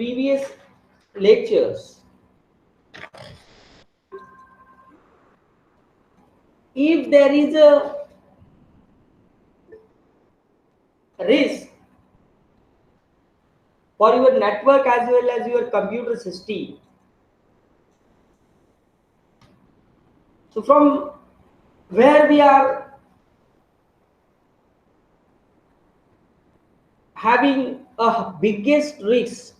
previous lectures, if there is a risk for your network as well as your computer system, so from where we are having a biggest risk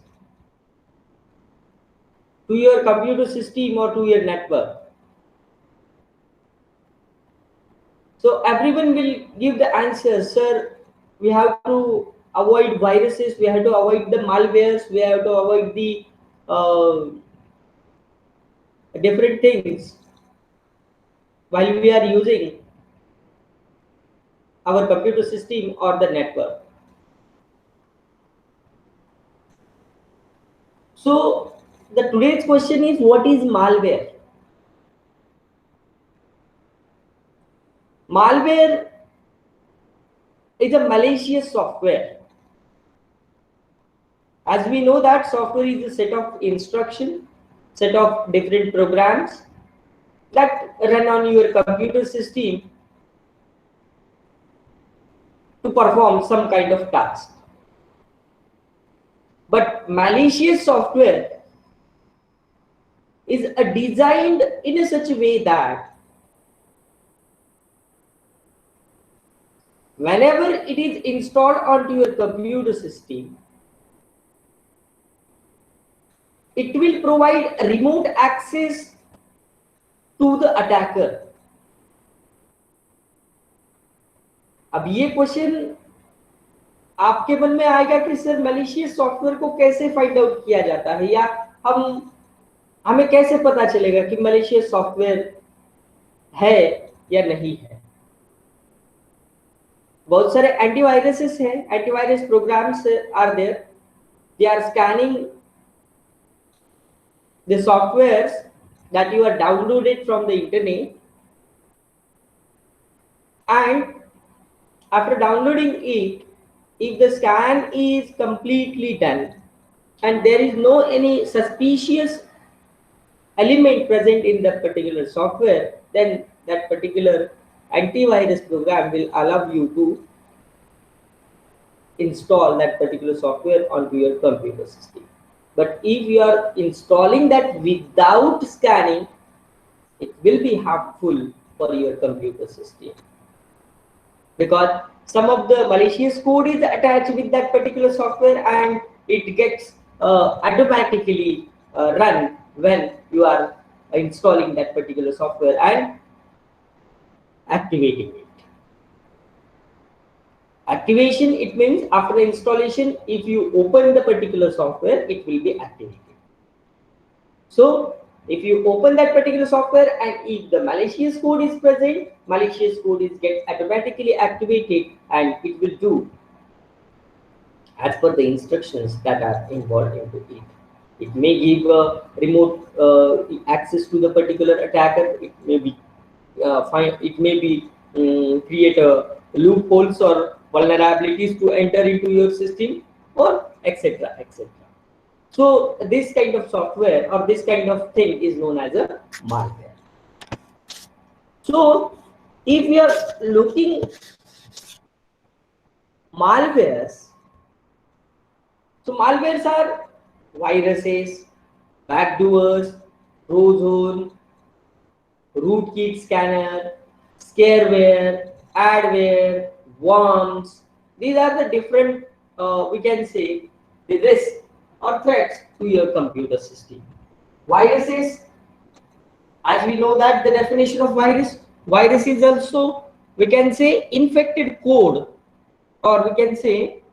to your computer system or to your network. So everyone will give the answer, sir, we have to avoid viruses, we have to avoid the malwares, we have to avoid the different things while we are using our computer system or the network. So the today's question is, what is malware? Malware is a malicious software. As we know that software is a set of instruction, set of different programs that run on your computer system to perform some kind of task. But malicious software is designed in such a way that whenever it is installed onto your computer system, it will provide remote access to the attacker. अब ये question आपके मन में आएगा कि sir malicious software को कैसे find out किया जाता है, या हमें कैसे पता चलेगा कि मैलिशियस सॉफ्टवेयर है या नहीं है। बहुत सारे एंटीवायरसेस हैं, antivirus programs are there, they are scanning the softwares that you are downloaded from the internet, and after downloading it, if the scan is completely done and there is no any suspicious element present in that particular software, then that particular antivirus program will allow you to install that particular software onto your computer system. But if you are installing that without scanning, it will be harmful for your computer system, because some of the malicious code is attached with that particular software and it gets automatically run when you are installing that particular software and activating it. Activation, it means after installation, if you open the particular software, it will be activated. So if you open that particular software and if the malicious code is present, malicious code is get automatically activated and it will do as per the instructions that are involved into it. It may give remote access to the particular attacker. It may be create loopholes or vulnerabilities to enter into your system, or etc. etc. So this kind of software or this kind of thing is known as a malware. So if we are looking malwares, so malwares are viruses, backdoors, Trojans, rootkit scanner, scareware, adware, worms. These are the different, we can say, the risks or threats to your computer system. Viruses, as we know that the definition of virus is also, we can say, infected code, or we can say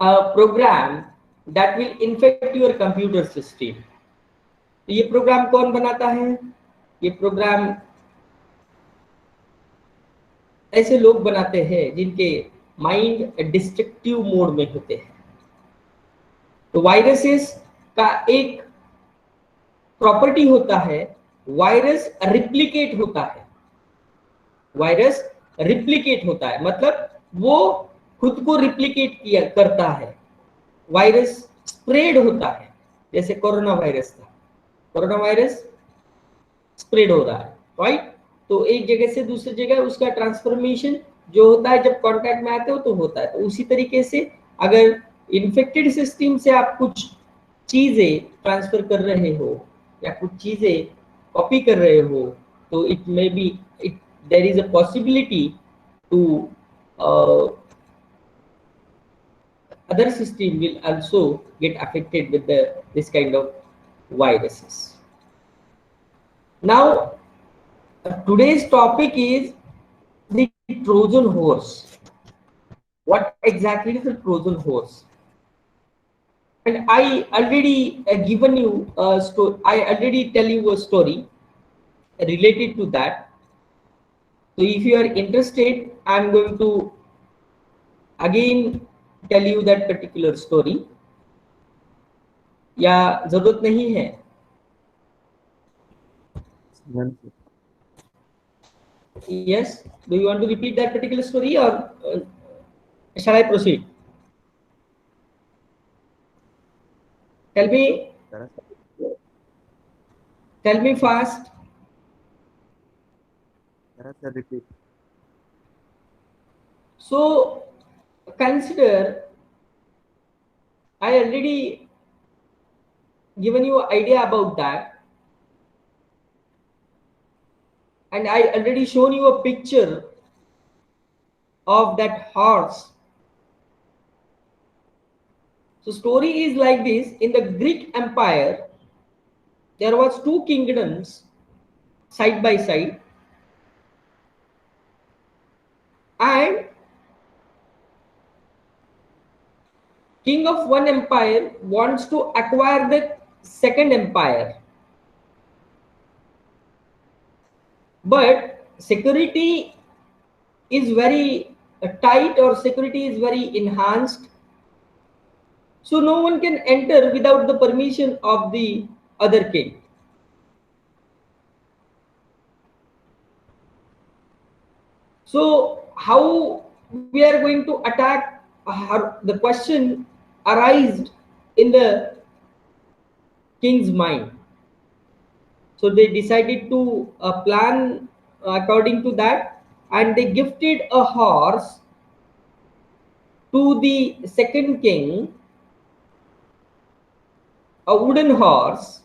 a program that will infect your computer system. तो ये programme कौन बनाता है? ये programme ऐसे लोग बनाते हैं जिनके माइंड डिस्ट्रक्टिव मोड में होते हैं। तो वायरसेस का एक प्रॉपर्टी होता है, वायरस रिप्लिकेट होता है। वायरस रिप्लिकेट होता है मतलब वो खुद को रिप्लिकेट करता है। वायरस स्प्रेड होता है, जैसे कोरोना वायरस था, कोरोना वायरस स्प्रेड हो रहा है, राइट। तो एक जगह से दूसरी जगह उसका ट्रांसफॉर्मेशन जो होता है जब कांटेक्ट में आते हो तो होता है। तो उसी तरीके से अगर इन्फेक्टेड सिस्टम से आप कुछ चीजें ट्रांसफर कर रहे हो या कुछ चीजें कॉपी कर रहे हो, तो it may be it there is a possibility to other system will also get affected with this kind of viruses. Now, today's topic is the Trojan horse. What exactly is the Trojan horse? And I already given you a story. I already tell you a story related to that. So if you are interested, I'm going to again tell you that particular story. या जरूरत नहीं है? Yes. Do you want to repeat that particular story, or shall I proceed? Tell me. Tell me fast. Repeat. So consider, I already given you idea about that, and I already shown you a picture of that horse. So story is like this: in the Greek Empire, there was two kingdoms side by side, and king of one empire wants to acquire the second empire, but security is very tight, or security is very enhanced, so no one can enter without the permission of the other king. So how we are going to attack the question arised in the king's mind. So they decided to plan according to that, and they gifted a horse to the second king, a wooden horse.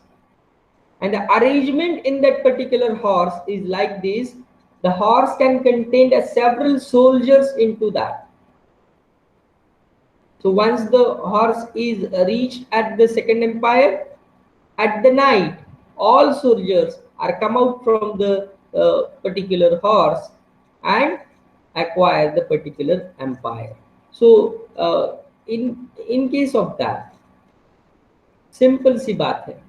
And the arrangement in that particular horse is like this: the horse can contain several soldiers into that. So once the horse is reached at the second empire, at the night, all soldiers are come out from the particular horse and acquire the particular empire. So in case of that, simple सी बात है,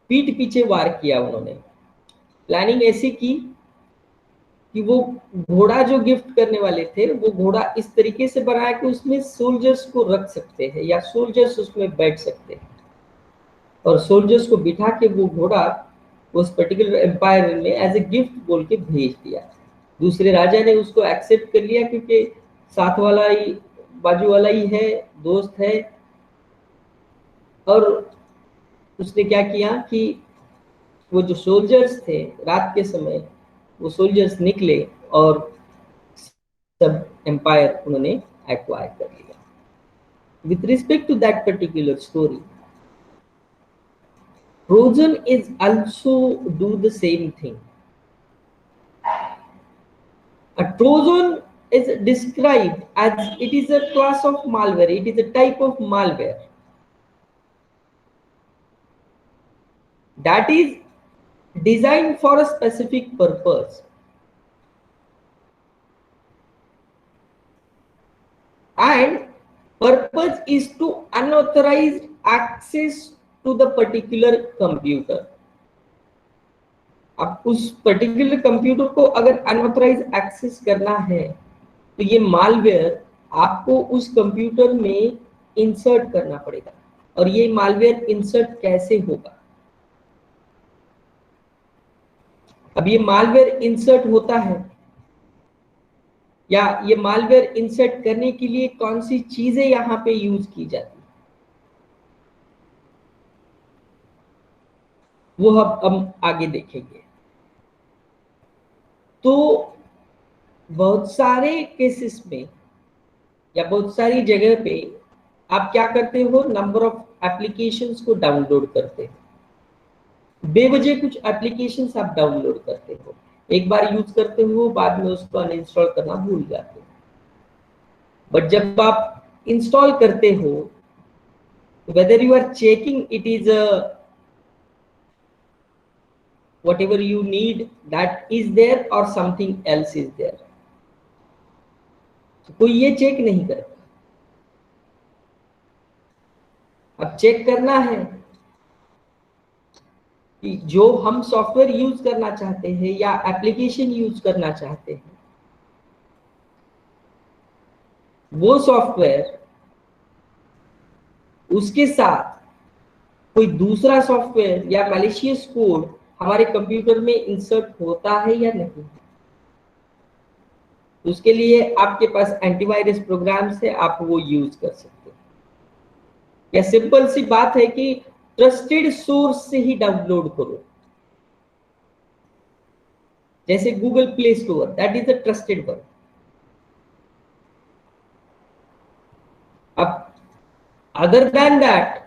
पीठ पीछे वार किया उन्होंने। Planning ऐसी की कि वो घोड़ा जो गिफ्ट करने वाले थे, वो घोड़ा इस तरीके से बनाया कि उसमें सोल्जर्स को रख सकते हैं या सोल्जर्स उसमें बैठ सकते हैं, और सोल्जर्स को बिठा के वो घोड़ा उस पर्टिकुलर एम्पायर में एज ए गिफ्ट बोल के भेज दिया। दूसरे राजा ने उसको एक्सेप्ट कर लिया, क्योंकि साथ वाला ही, बाजू वाला ही है, दोस्त है। और उसने क्या किया कि वो जो सोल्जर्स थे, रात के समय वो सोल्जर्स निकले और सब एम्पायर उन्होंने एक्वायर कर लिया। With respect to that particular story, Trojan is also do the same thing. A Trojan is described as it is a class of malware. It is a type of malware that is designed for a specific purpose, and purpose is to unauthorized access to the particular computer. अब उस particular computer को अगर unauthorized access करना है, तो ये malware आपको उस कंप्यूटर में इंसर्ट करना पड़ेगा। और ये मालवेयर इंसर्ट कैसे होगा? अब ये मालवेयर इंसर्ट होता है या ये मालवेयर इंसर्ट करने के लिए कौन सी चीजें यहाँ पे यूज की जाती है, वो हम आगे देखेंगे। तो बहुत सारे केसेस में या बहुत सारी जगह पे आप क्या करते हो, नंबर ऑफ एप्लीकेशंस को डाउनलोड करते हो, बेवजह कुछ एप्लीकेशंस आप डाउनलोड करते हो, एक बार यूज करते हो, बाद में उसको अनइंस्टॉल करना भूल जाते हो। बट जब आप इंस्टॉल करते हो, whether you are checking it is whatever you need that is there or something else is there, तो कोई ये चेक नहीं करता। अब चेक करना है कि जो हम सॉफ्टवेयर यूज करना चाहते हैं या एप्लीकेशन यूज करना चाहते हैं, वो सॉफ्टवेयर उसके साथ कोई दूसरा सॉफ्टवेयर या मैलिशियस कोड हमारे कंप्यूटर में इंसर्ट होता है या नहीं। उसके लिए आपके पास एंटीवायरस प्रोग्राम्स है, आप वो यूज कर सकते हैं। या सिंपल सी बात है कि ट्रस्टेड सोर्स से ही डाउनलोड करो, जैसे Google play store, that is a trusted one. अब अदर देन दैट,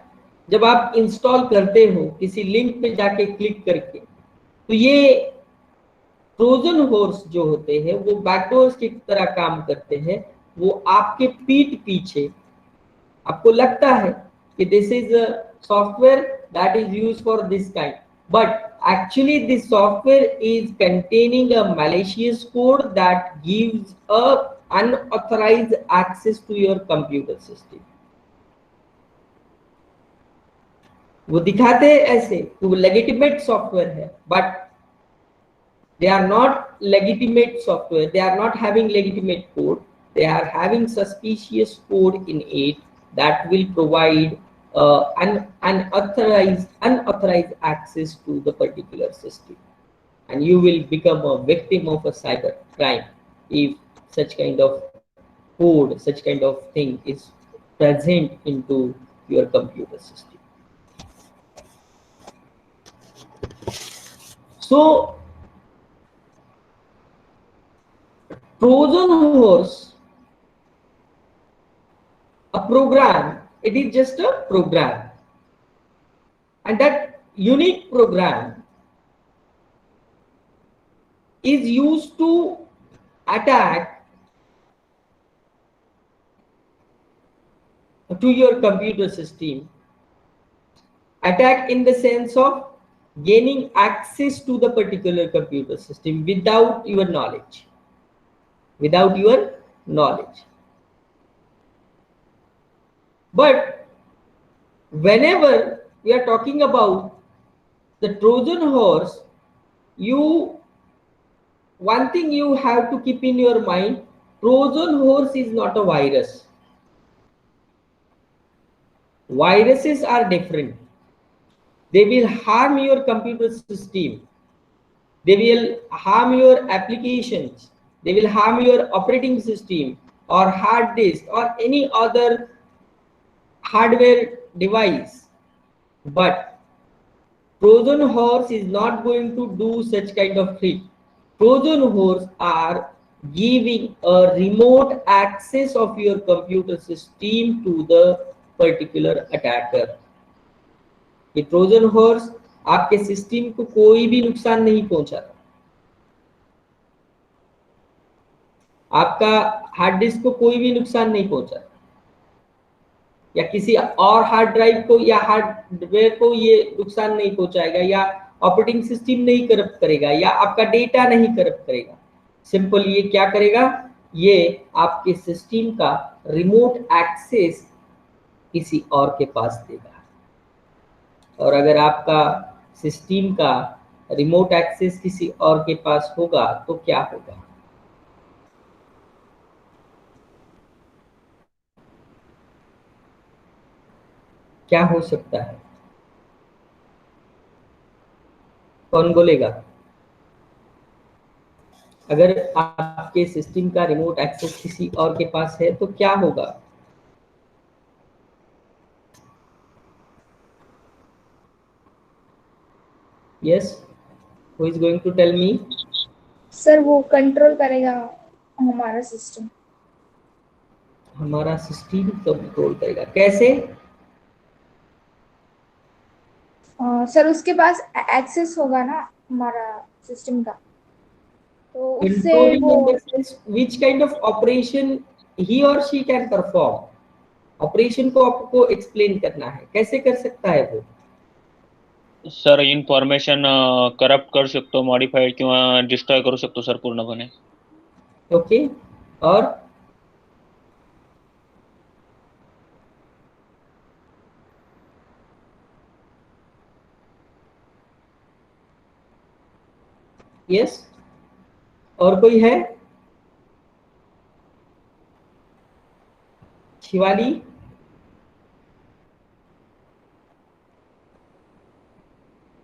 जब आप इंस्टॉल करते हो किसी लिंक पे जाके क्लिक करके, तो ये ट्रोजन हॉर्स जो होते हैं वो बैकडोर्स की तरह काम करते हैं। वो आपके पीठ पीछे, आपको लगता है कि this is a software that is use for this kind, but actually this software is containing a malicious code that gives a unauthorized access to your computer system। वो दिखाते हैं ऐसे कि वो लेजिटिमेट सॉफ्टवेयर है, but they are not legitimate software, they are not having legitimate code, they are having suspicious code in it that will provide unauthorized access to the particular system, and you will become a victim of a cyber crime if such kind of code, such kind of thing is present into your computer system. So Trojan horse, a program, it is just a program, and that unique program is used to attack to your computer system. Attack in the sense of gaining access to the particular computer system without your knowledge, without your knowledge. But whenever we are talking about the Trojan horse, you one thing you have to keep in your mind, Trojan horse is not a virus. Viruses are different. They will harm your computer system. They will harm your applications. They will harm your operating system or hard disk or any other hardware device. But Trojan horse is not going to do such kind of thing. Trojan horse are giving a remote access of your computer system to the particular attacker. ये Trojan horse आपके system को कोई भी नुकसान नहीं पहुंचाता, आपका hard disk को कोई भी नुकसान नहीं पहुंचाता, या किसी और हार्ड ड्राइव को या हार्डवेयर को ये नुकसान नहीं पहुंचाएगा, या ऑपरेटिंग सिस्टम नहीं करप्ट करेगा, या आपका डेटा नहीं करप्ट करेगा। सिंपल ये क्या करेगा, ये आपके सिस्टम का रिमोट एक्सेस किसी और के पास देगा। और अगर आपका सिस्टम का रिमोट एक्सेस किसी और के पास होगा तो क्या होगा? क्या हो सकता है? कौन बोलेगा? अगर आपके सिस्टम का रिमोट एक्सेस किसी और के पास है तो क्या होगा? Yes, who is going to tell me? Sir वो कंट्रोल करेगा हमारा सिस्टम। हमारा सिस्टम कंट्रोल करेगा कैसे? सर उसके पास एक्सेस होगा ना हमारा सिस्टम का, तो उससे कंट्रोलिंग वो। In the sense which kind of operation he or she can perform. Operation को आपको एक्सप्लेन करना है, कैसे कर सकता है वो? सर इन्फॉर्मेशन करप्ट करू शकतो, मॉडिफाईड किंवा डिस्ट्रॉय करू शकतो सर पूर्णपणे. ओके, और यस, और कोई है? शिवाली?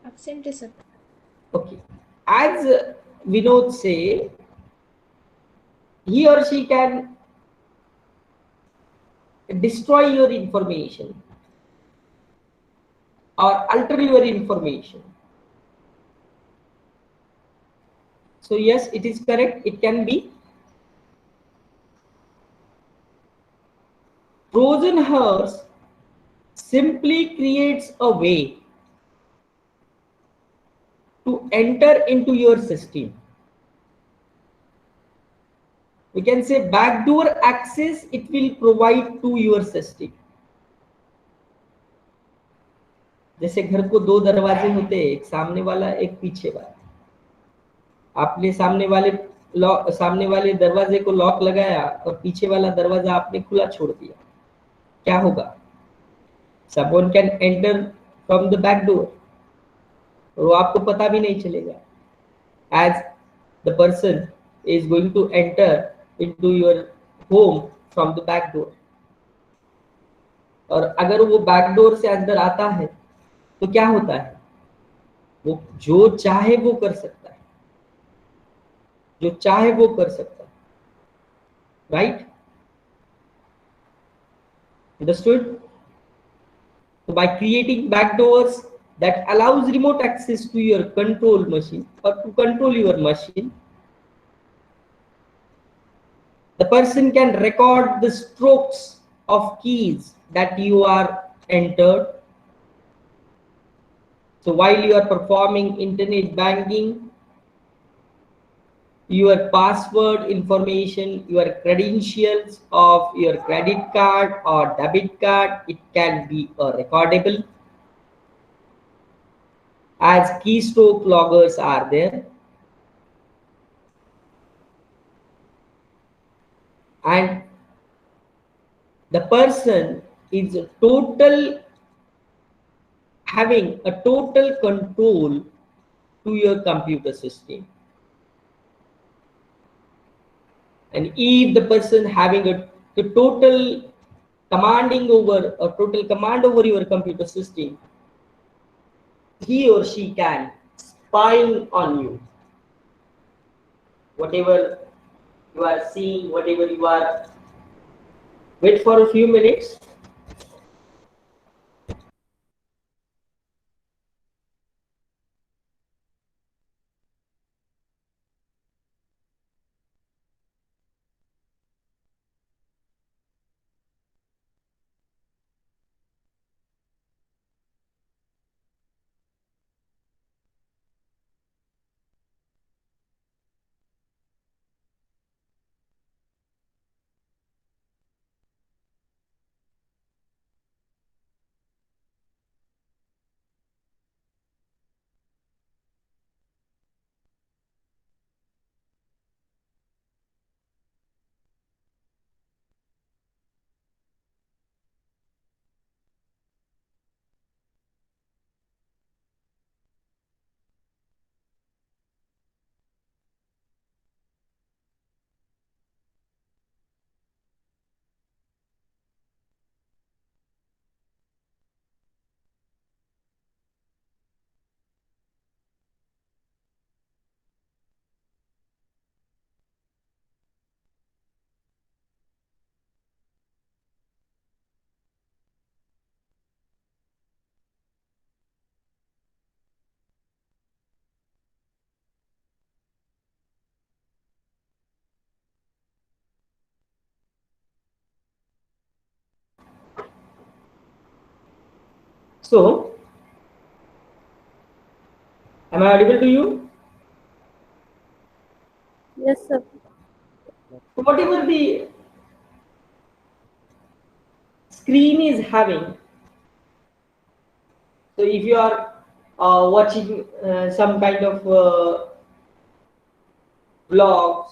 एब्सेंट है sir. Okay. As Vinod say, he or she can destroy your information or alter your information. So yes, it is correct. It can be. Trojan horse simply creates a way to enter into your system. We can say backdoor access it will provide to your system. जैसे घर को दो दरवाजे होते हैं, एक सामने वाला एक पीछे वाला। आपने सामने वाले दरवाजे को लॉक लगाया और पीछे वाला दरवाजा आपने खुला छोड़ दिया, क्या होगा? Someone can enter from the back door और वो आपको पता भी नहीं चलेगा, as the person is going to enter into your home from the back door। और अगर वो बैक डोर से अंदर आता है तो क्या होता है? वो जो चाहे वो कर सकता है, जो चाहे वो कर सकता है, right? Understood? So by creating backdoors that allows remote access to your control machine or to control your machine, the person can record the strokes of keys that you are entered. So while you are performing internet banking, your password information, your credentials of your credit card or debit card, it can be recordable, as keystroke loggers are there. And the person is having a total control to your computer system. And if the person having a total total command over your computer system, he or she can spying on you. Whatever you are seeing, whatever you are, wait for a few minutes. So, am I audible to you? Yes, sir. So whatever the screen is having, so if you are watching some kind of vlogs,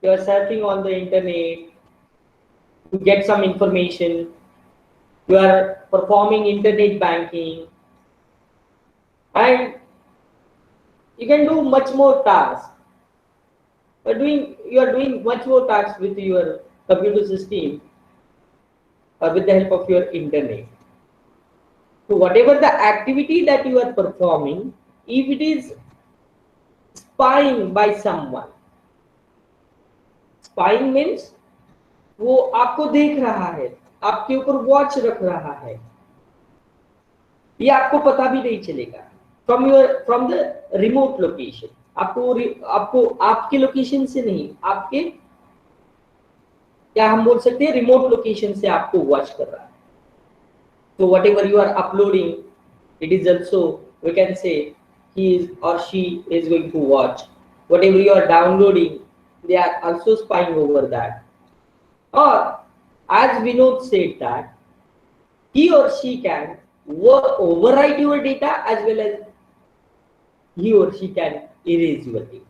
you are surfing on the internet to get some information, you are performing internet banking, and you can do much more tasks. You are doing much more tasks with your computer system or with the help of your internet. So whatever the activity that you are performing, if it is spying by someone, spying means वो आपको देख रहा है, आपके ऊपर watch रख रहा है, ये आपको पता भी नहीं चलेगा फ्रॉम द रिमोट लोकेशन। आपको आपके लोकेशन से नहीं, आपके क्या हम बोल सकते हैं, रिमोट लोकेशन से आपको वॉच कर रहा है। So whatever you are uploading, it is also, we can say, he is or she is going to watch. Whatever you are downloading, they are also spying over that. Or as Vinod said that he or she can overwrite your data as well as he or she can erase your data.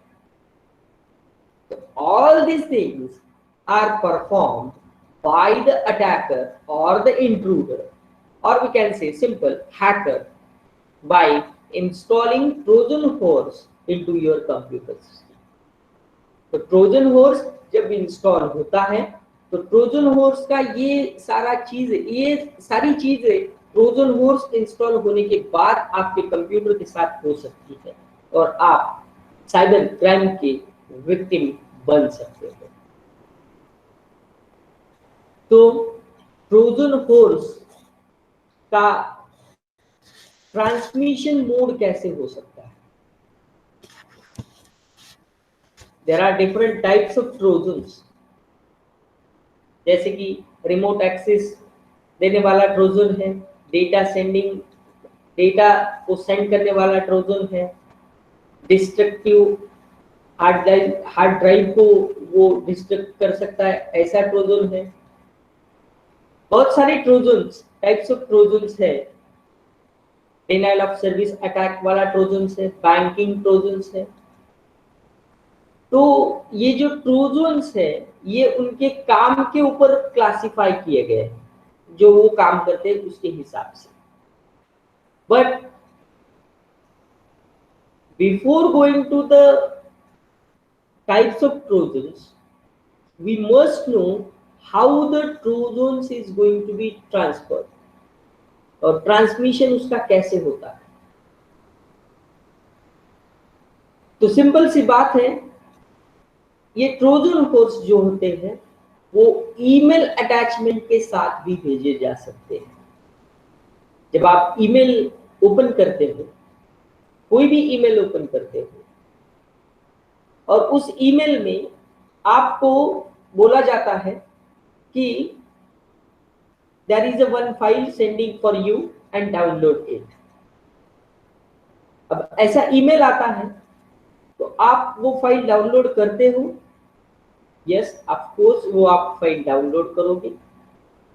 So all these things are performed by the attacker or the intruder, or we can say simple hacker, by installing Trojan horse into your computer system. तो Trojan horse जब install होता है तो Trojan horse का ये सारी चीजें Trojan horse install होने के बाद आपके कंप्यूटर के साथ हो सकती है और आप साइबर क्राइम के विक्टिम बन सकते हो। तो ट्रोजन हॉर्स का ट्रांसमिशन मोड कैसे हो सकता है? There are different types of Trojans, जैसे कि रिमोट एक्सेस देने वाला ट्रोजन है, डेटा को सेंड करने वाला ट्रोजन है, डिस्ट्रक्टिव हार्ड ड्राइव को वो डिस्ट्रक्ट कर सकता है, ऐसा ट्रोजन है। बहुत सारे ट्रोजन्स, टाइप्स ऑफ ट्रोजन्स है। डिनाइल ऑफ सर्विस अटैक वाला ट्रोजन्स है, बैंकिंग ट्रोजन्स है। तो ये जो ट्रोजन्स है ये उनके काम के ऊपर क्लासिफाई किए गए हैं, जो वो काम करते हैं उसके हिसाब से। But before going to the types of Trojans, we must know how the trojans is going to be transferred, और ट्रांसमिशन उसका कैसे होता है। तो सिंपल सी बात है, ये ट्रोजन हॉर्स जो होते हैं वो ईमेल अटैचमेंट के साथ भी भेजे जा सकते हैं। जब आप ईमेल ओपन करते हो, कोई भी ईमेल ओपन करते हो और उस ईमेल में आपको बोला जाता है कि there is a one file sending for you and download it। अब ऐसा ईमेल आता है तो आप वो फाइल डाउनलोड करते हो। यस, ऑफ कोर्स वो आप फाइल डाउनलोड करोगे।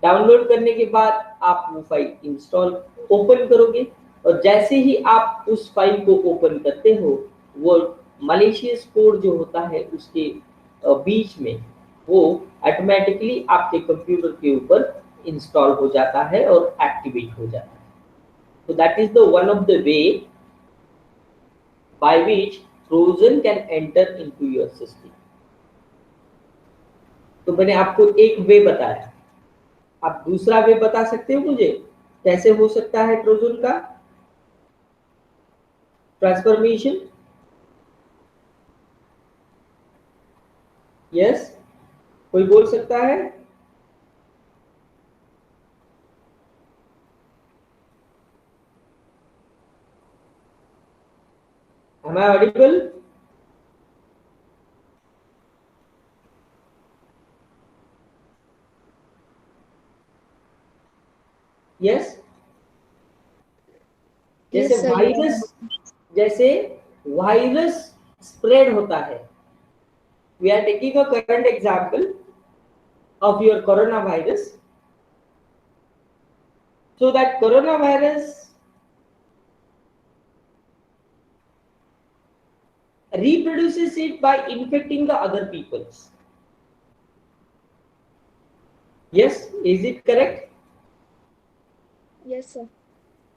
डाउनलोड करने के बाद आप वो फाइल इंस्टॉल ओपन करोगे, और जैसे ही आप उस फाइल को ओपन करते हो, वो मलेशियस कोड जो होता है उसके बीच में वो ऑटोमेटिकली आपके कंप्यूटर के ऊपर इंस्टॉल हो जाता है और एक्टिवेट हो जाता है। तो that is the one of the way by which Trojan can enter into your system. तो मैंने आपको एक वे बताया, आप दूसरा वे बता सकते हो मुझे कैसे हो सकता है ट्रोजन का ट्रांसफॉर्मेशन? यस, कोई बोल सकता है? Am I audible? Yes. जैसे Yes, sir. जैसे वायरस स्प्रेड होता है. We are taking a current example of your coronavirus. So that coronavirus reproduces it by infecting the other peoples. Yes, is it correct? Yes, sir.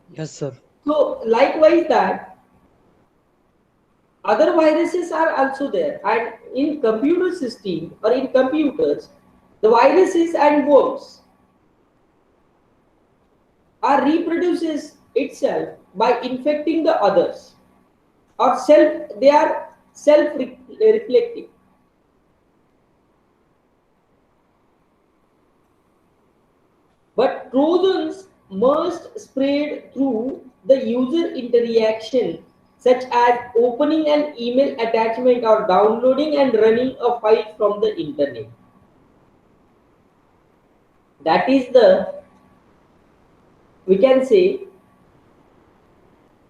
Yes, sir. So likewise that other viruses are also there, and in computer system or in computers, the viruses and worms are reproduces itself by infecting the others, or they are self reflecting. But Trojans must spread through the user interaction, such as opening an email attachment or downloading and running a file from the internet. That is we can say,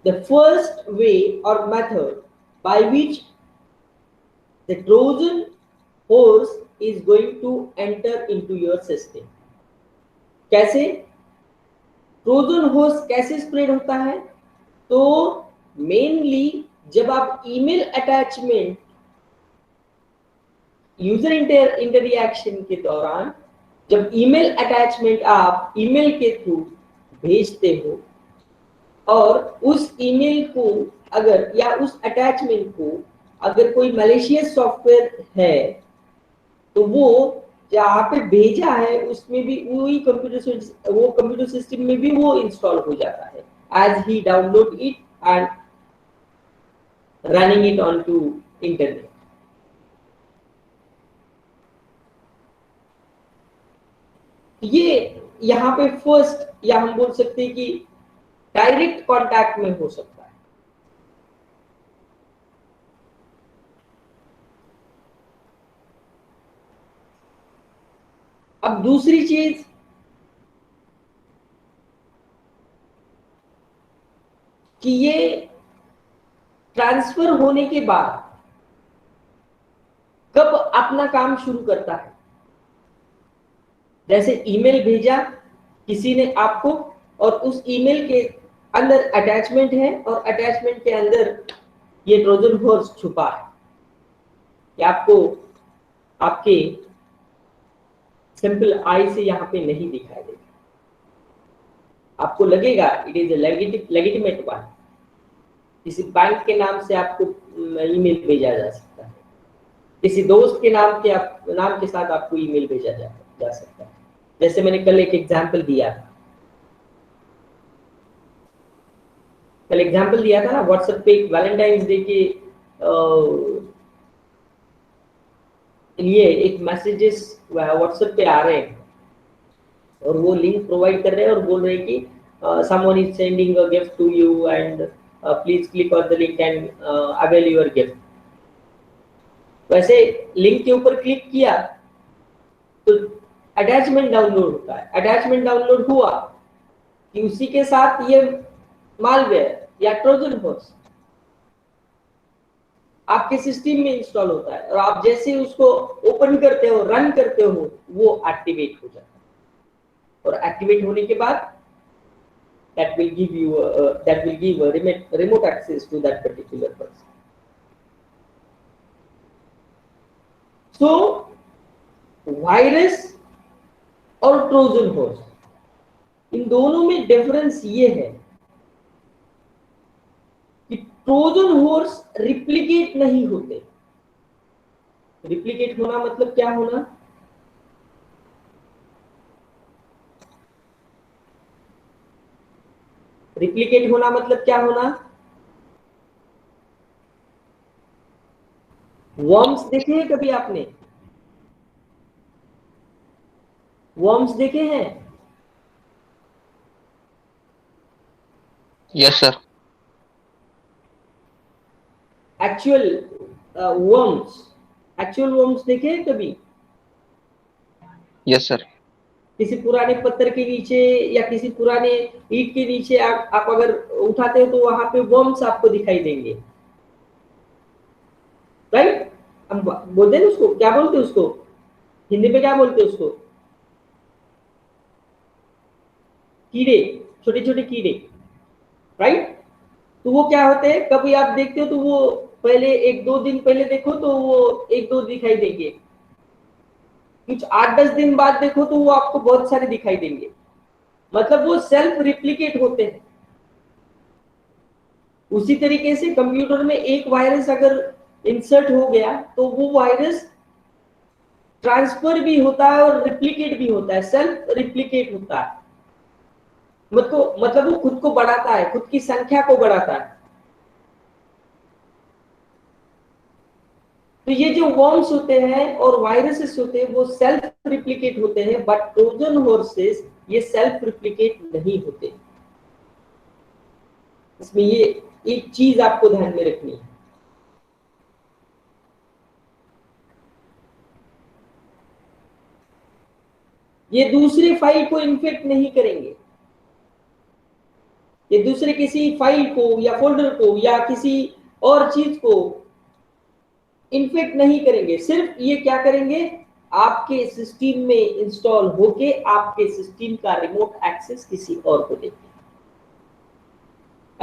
the first way or method by which the Trojan horse is going to enter into your system. कैसे? Trojan horse कैसे spread होता है? तो mainly जब आप email attachment user interaction के दौरान, जब ईमेल अटैचमेंट आप ईमेल के थ्रू भेजते हो और उस ईमेल को अगर या उस अटैचमेंट को अगर कोई मैलिशियस सॉफ्टवेयर है तो वो जहाँ पे भेजा है उसमें भी वही कंप्यूटर सिस्टम में भी वो इंस्टॉल हो जाता है as he download it and running it onto internet. ये यहाँ पे फर्स्ट या हम बोल सकते हैं कि डायरेक्ट कांटेक्ट में हो सकता है. अब दूसरी चीज कि ये ट्रांसफर होने के बाद कब अपना काम शुरू करता है. जैसे ईमेल भेजा किसी ने आपको और उस ईमेल के अंदर अटैचमेंट है और अटैचमेंट के अंदर ये ट्रोजन हॉर्स छुपा है कि आपको आपके सिंपल आई से यहाँ पे नहीं दिखाई देगा. आपको लगेगा इट इज लेजिटिमेट वन. किसी बैंक के नाम से आपको ईमेल भेजा जा सकता है, किसी दोस्त के नाम के साथ आपको ईमेल भेजा जा सकता है. जैसे मैंने कल एक एग्जांपल दिया था, ना व्हाट्सएप पे वैलेंटाइंस डे के लिए एक मैसेजेस व्हाट्सएप पे आ रहे हैं और वो लिंक प्रोवाइड कर रहे हैं और बोल रहे हैं कि someone is sending a gift to you and please click on the link and avail your gift. वैसे लिंक के ऊपर क्लिक किया तो अटैचमेंट डाउनलोड होता है. अटैचमेंट डाउनलोड हुआ कि उसी के साथ ये मालवेयर या ट्रोजन हॉर्स आपके सिस्टम में इंस्टॉल होता है और आप जैसे उसको ओपन करते हो, रन करते हो, वो एक्टिवेट हो जाता है. और एक्टिवेट होने के बाद that will give a remote access to that particular person. So virus और ट्रोजन हॉर्स, इन दोनों में डिफरेंस ये है कि ट्रोजन हॉर्स रिप्लिकेट नहीं होते. रिप्लिकेट होना मतलब क्या होना? रिप्लिकेट होना मतलब क्या होना? वर्म्स देखे हैं कभी आपने? वर्म्स देखे हैं? Yes sir. एक्चुअल वर्म्स देखे हैं कभी? Yes sir. किसी पुराने पत्थर के नीचे या किसी पुराने ईंट के नीचे आप अगर उठाते हो तो वहां पे वर्म्स आपको दिखाई देंगे, राइट? हम बोलते हैं उसको, क्या बोलते हैं उसको हिंदी में, क्या बोलते हैं उसको? कीड़े, छोटे छोटे कीड़े, राइट? तो वो क्या होते हैं, कभी आप देखते हो तो वो पहले 1-2 दिन पहले देखो तो वो 1-2 दिखाई देंगे, कुछ 8-10 दिन बाद देखो तो वो आपको बहुत सारे दिखाई देंगे। मतलब वो सेल्फ रिप्लिकेट होते हैं। उसी तरीके से कंप्यूटर में एक वायरस अगर इंसर्ट हो गया तो वो वायरस ट्रांसफर भी होता है और रिप्लिकेट भी होता है, सेल्फ रिप्लिकेट होता है। मतलब वो खुद को बढ़ाता है, खुद की संख्या को बढ़ाता है। तो ये जो वर्म्स होते हैं और वायरसेस होते हैं वो सेल्फ रिप्लिकेट होते हैं, बट ट्रोजन हॉर्सेस ये सेल्फ रिप्लिकेट नहीं होते। इसमें ये एक चीज आपको ध्यान में रखनी है। ये दूसरे फाइल को इन्फेक्ट नहीं करेंगे, ये दूसरे किसी फाइल को या फोल्डर को या किसी और चीज को इन्फेक्ट नहीं करेंगे। सिर्फ ये क्या करेंगे, आपके सिस्टम में इंस्टॉल होके आपके सिस्टम का रिमोट एक्सेस किसी और को देंगे।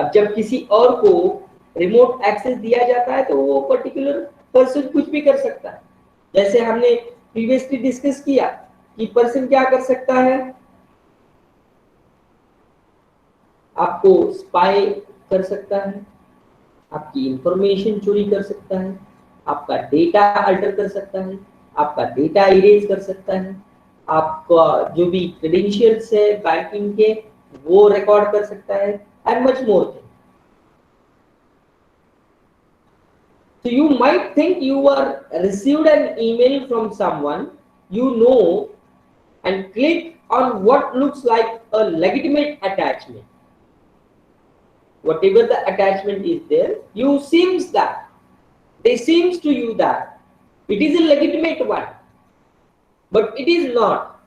अब जब किसी और को रिमोट एक्सेस दिया जाता है तो वो पर्टिकुलर पर्सन कुछ भी कर सकता है। जैसे हमने प्रीवियसली डिस्कस किया कि पर्सन क्या कर सकता है, आपको स्पाई कर सकता है, आपकी इंफॉर्मेशन चोरी कर सकता है, आपका डेटा अल्टर कर सकता है, आपका डेटा इरेज कर सकता है, आपका जो भी क्रेडेंशियल्स है बैंकिंग के वो रिकॉर्ड कर सकता है, and much more thing. So you might think you are received an email from someone you know and click on what looks like a legitimate attachment. Whatever the attachment is there, they seems to you that it is a legitimate one, but it is not.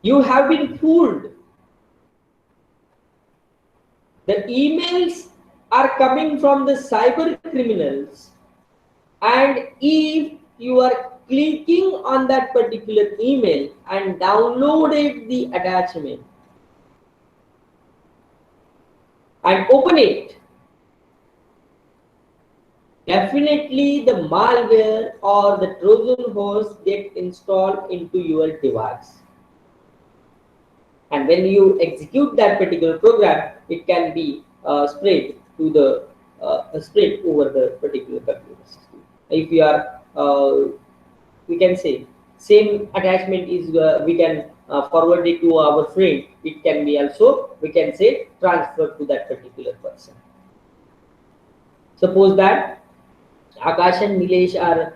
You have been fooled. The emails are coming from the cyber criminals, and if you are clicking on that particular email and downloaded the attachment and open it, definitely the malware or the Trojan horse get installed into your device. And when you execute that particular program, it can be spread to the spread over the particular computer system. If you are, we can say, same attachment is we can forward it to our friend. It can be also, we can say, transferred to that particular person. Suppose that Akash and Nilesh are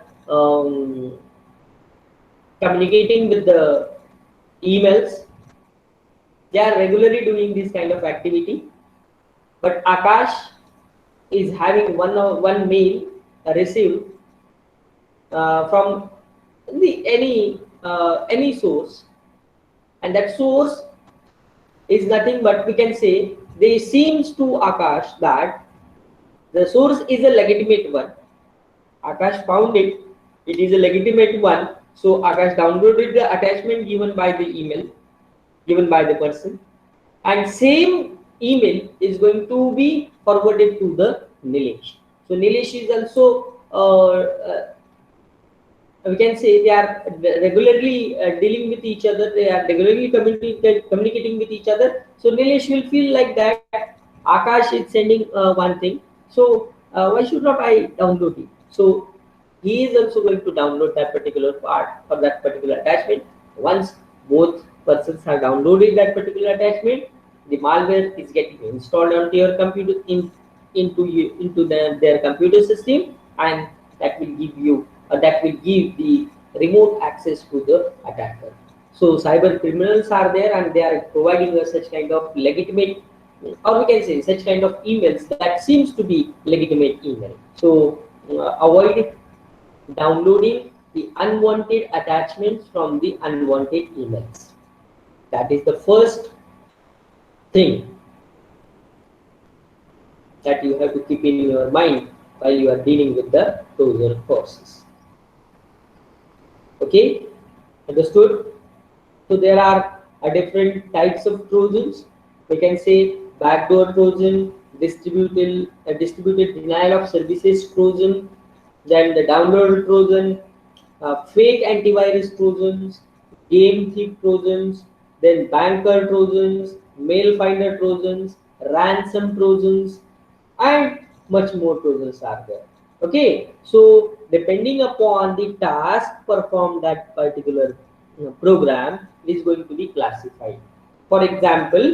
communicating with the emails. They are regularly doing this kind of activity, but Akash is having one mail received from any source, and that source is nothing but, we can say, they seems to Akash that the source is a legitimate one. Akash found it is a legitimate one, so Akash downloaded the attachment given by the email given by the person, and same email is going to be forwarded to the Nilesh. So Nilesh is also we can say they are regularly dealing with each other, they are regularly communicating with each other. So Nilesh will feel like that Akash is sending one thing, so why should not I download it? So he is also going to download that particular part of that particular attachment. Once both persons have downloaded that particular attachment, the malware is getting installed onto your computer into their computer system, and that will give you that will give the remote access to the attacker. So cyber criminals are there, and they are providing us such kind of legitimate, or we can say such kind of emails that seems to be legitimate email. So avoid downloading the unwanted attachments from the unwanted emails. That is the first thing that you have to keep in your mind while you are dealing with the Trojan horses. Okay, understood? So there are different types of Trojans. We can say backdoor Trojan, distributed denial of services Trojan, then the download Trojan, fake antivirus Trojans, game thief Trojans, then banker Trojans, mail finder Trojans, ransom Trojans, and much more Trojans are there. Okay, so depending upon the task performed that particular program is going to be classified. For example,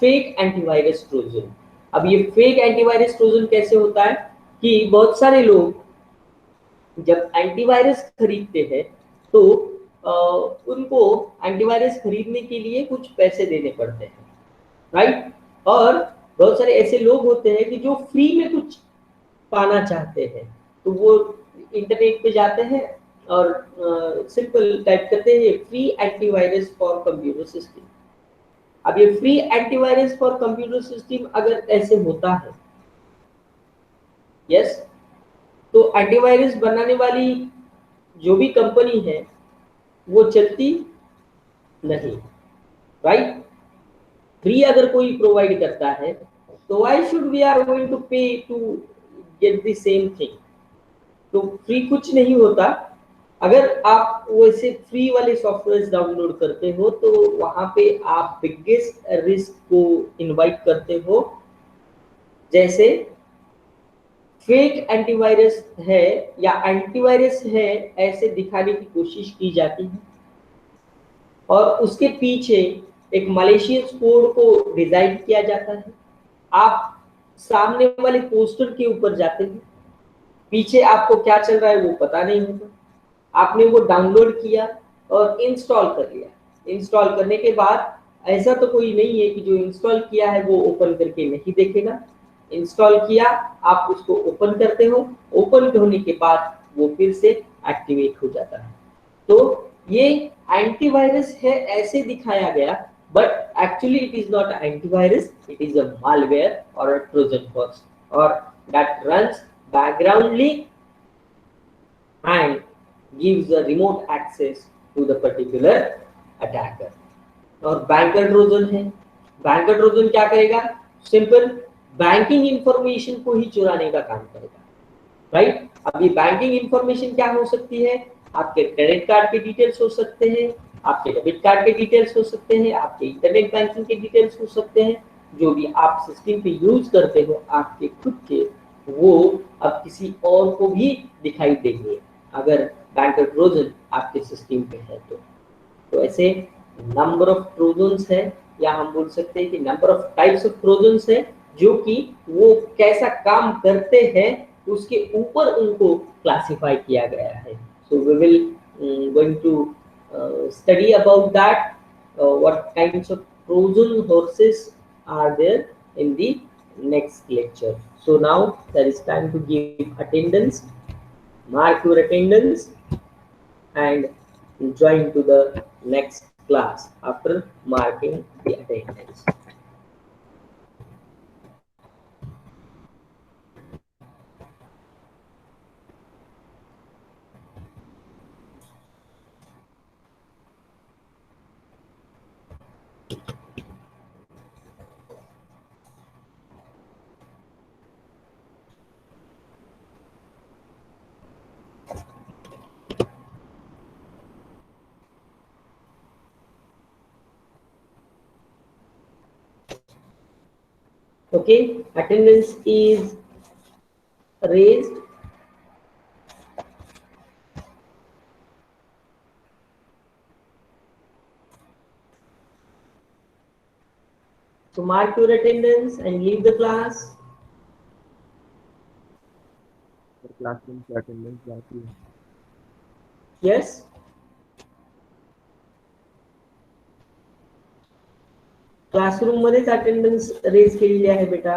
fake antivirus Trojan. अब ये fake antivirus Trojan कैसे होता है कि बहुत सारे लोग जब एंटीवायरस खरीदते हैं तो उनको एंटीवायरस खरीदने के लिए कुछ पैसे देने पड़ते हैं, राइट? और बहुत सारे ऐसे लोग होते हैं कि जो फ्री में कुछ पाना चाहते हैं तो वो इंटरनेट पे जाते हैं और सिंपल टाइप करते हैं free antivirus for computer system. अब ये free antivirus for computer system अगर ऐसे होता है, यस, तो एंटीवायरस बनाने वाली जो भी कंपनी है वो चलती नहीं, राइट? फ्री अगर कोई प्रोवाइड करता है तो why should we are going to pay to get the same thing? तो फ्री कुछ नहीं होता. अगर आप वैसे फ्री वाले सॉफ्टवेयर डाउनलोड करते हो तो वहां पे आप बिगेस्ट रिस्क को इनवाइट करते हो. जैसे फेक एंटीवायरस है या एंटीवायरस है ऐसे दिखाने की कोशिश की जाती है और उसके पीछे एक मलेशियस कोड को डिजाइन किया जाता है. आप सामने वाले पोस्टर के ऊपर जाते हैं, पीछे आपको क्या चल रहा है वो पता नहीं होता. आपने वो डाउनलोड किया और इंस्टॉल कर लिया. इंस्टॉल करने के बाद ऐसा तो कोई नहीं है कि जो इंस्टॉल किया है वो ओपन करके नहीं देखेगा. इंस्टॉल किया, आप उसको ओपन करते हो, ओपन होने के बाद वो फिर से एक्टिवेट हो जाता है. तो ये एंटीवायरस है ऐसे दिखाया गया, but actually it is not antivirus, it is a malware और अ ट्रोजन हॉर्स और that runs backgroundly and gives a remote access to the particular attacker. और बैंकर ट्रोजन है. बैंकर ट्रोजन क्या करेगा? सिंपल बैंकिंग इंफॉर्मेशन को ही चुराने का काम करेगा, राइट? अब ये बैंकिंग इंफॉर्मेशन क्या हो सकती है? आपके क्रेडिट कार्ड के डिटेल्स हो सकते हैं, आपके डेबिट कार्ड के डिटेल्स हो सकते हैं, आपके इंटरनेट बैंकिंग के डिटेल्स हो सकते हैं. जो भी आप सिस्टम पे यूज करते हो आपके खुद के, वो अब किसी और को भी दिखाई देंगे अगर बैंकर ट्रोजन आपके सिस्टम पे है तो ऐसे नंबर ऑफ ट्रोजन्स है, या हम बोल सकते हैं कि number of types of trojans है जो कि वो कैसा काम करते हैं उसके ऊपर उनको क्लासिफाई किया गया है. So we will going to study about that, what kinds of Trojan horses are there in the next lecture. So now there is time to give attendance. Mark your attendance and join to the next class after marking the attendance. Okay, attendance is raised. So mark your attendance and leave the class. Classroom की attendance जाती है. Yes. Classroom मध्येच attendance raise केलेली आहे बेटा.